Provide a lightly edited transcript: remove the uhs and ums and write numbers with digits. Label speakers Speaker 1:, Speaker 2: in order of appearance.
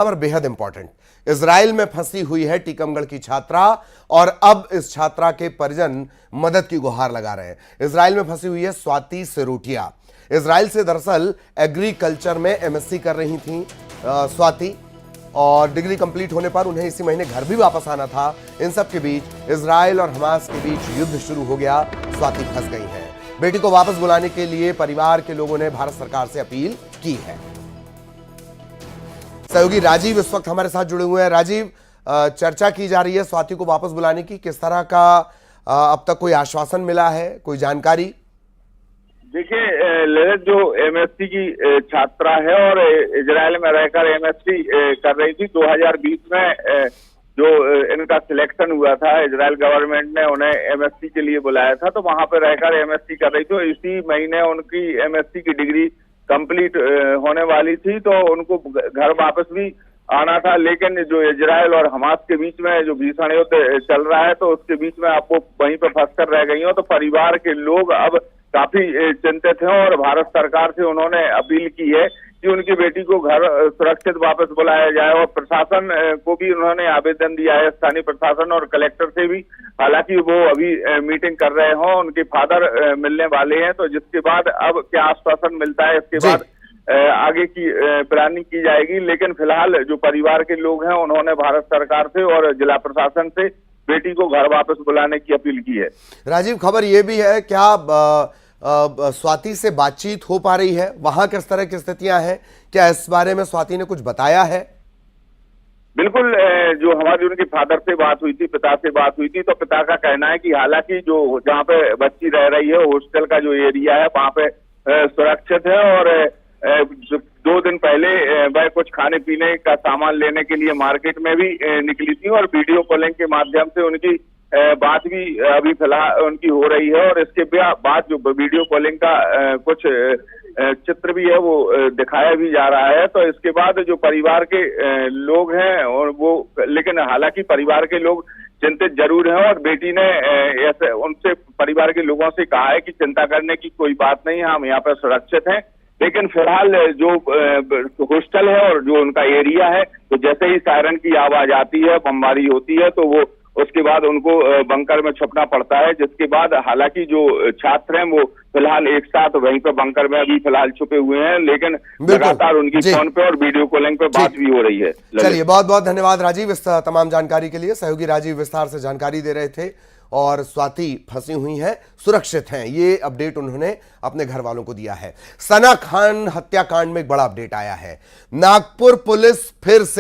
Speaker 1: खबर बेहद important. Israel में फंसी हुई है टीकमगढ़ की छात्रा और अब इस छात्रा के परिजन मदद की गुहार लगा रहे हैं। इजराइल में फंसी हुई है स्वाति सिरोटिया। इजराइल से दरअसल एग्रीकल्चर में एमएससी कर रही थी स्वाति, और डिग्री कंप्लीट होने पर उन्हें इसी महीने घर भी वापस आना था। इन सब के बीच इजराइल और हमास के बीच युद्ध शुरू हो गया। स्वाति फंस गई है। बेटी को वापस बुलाने के लिए परिवार के लोगों ने भारत सरकार से अपील की है। सहयोगी राजीव इस वक्त हमारे साथ जुड़े हुए हैं। राजीव, चर्चा की जा रही है स्वाति को वापस बुलाने की, किस तरह का अब तक कोई आश्वासन मिला है, कोई जानकारी?
Speaker 2: देखिए ललित, जो एमएससी की छात्रा है और इजराइल में रहकर एमएससी कर रही थी, 2020 में जो इनका सिलेक्शन हुआ था, इजराइल गवर्नमेंट ने उन्हें एमएससी के लिए बुलाया था, तो वहां पर रहकर एमएससी कर रही थी। इसी महीने उनकी एमएससी की डिग्री कंप्लीट होने वाली थी, तो उनको घर वापस भी आना था। लेकिन जो इजराइल और हमास के बीच में जो भीषण युद्ध चल रहा है, तो उसके बीच में आप वो वहीं पर फंस कर रह गई हो। तो परिवार के लोग अब काफी चिंतित हैं और भारत सरकार से उन्होंने अपील की है कि उनकी बेटी को घर सुरक्षित वापस बुलाया जाए। और प्रशासन को भी उन्होंने आवेदन दिया है, स्थानीय प्रशासन और कलेक्टर से भी। हालांकि वो अभी मीटिंग कर रहे हों, उनके फादर मिलने वाले हैं, तो जिसके बाद अब क्या आश्वासन मिलता है, इसके बाद आगे की प्लानिंग की जाएगी। लेकिन फिलहाल जो परिवार के लोग हैं, उन्होंने भारत सरकार से और जिला प्रशासन से बेटी को घर वापस बुलाने की अपील की है।
Speaker 1: राजीव, खबर यह भी है, क्या स्वाति से बातचीत हो पा रही है? वहां किस तरह की स्थितियां हैं? क्या इस बारे में स्वाति ने कुछ बताया है?
Speaker 2: बिल्कुल, जो हमारी उनके फादर से बात हुई थी, पिता से बात हुई थी, तो पिता का कहना है कि हालांकि जो जहाँ पे बच्ची रह रही है, हॉस्टल का जो एरिया है, वहाँ पे सुरक्षित है। और 2 दिन पहले वह कुछ खाने पीने का सामान लेने के लिए मार्केट में भी निकली थी, और वीडियो कॉलिंग के माध्यम से उनकी बात भी अभी फिलहाल उनकी हो रही है। और इसके बाद जो वीडियो कॉलिंग का कुछ चित्र भी है, वो दिखाया भी जा रहा है। तो इसके बाद जो परिवार के लोग हैं, और वो, लेकिन हालांकि परिवार के लोग चिंतित जरूर हैं, और बेटी ने ऐसे उनसे, परिवार के लोगों से कहा है कि चिंता करने की कोई बात नहीं है, हम यहाँ पर सुरक्षित हैं। लेकिन फिलहाल जो हॉस्टल है और जो उनका एरिया है, तो जैसे ही सायरन की आवाज आती है, बमबारी होती है, तो वो उसके बाद उनको बंकर में छुपना पड़ता है। जिसके बाद हालांकि जो छात्र हैं, वो फिलहाल एक साथ वहीं पे बंकर में अभी फिलहाल छुपे हुए हैं, लेकिन लगातार उनकी फोन पे और वीडियो कॉलिंग पे बात भी हो रही है।
Speaker 1: चलिए, बहुत बहुत धन्यवाद राजीव इस तमाम जानकारी के लिए। सहयोगी राजीव विस्तार से जानकारी दे रहे थे। और स्वाति फंसी हुई हैं, सुरक्षित हैं, ये अपडेट उन्होंने अपने घर वालों को दिया है। सना खान हत्याकांड में एक बड़ा अपडेट आया है। नागपुर पुलिस फिर से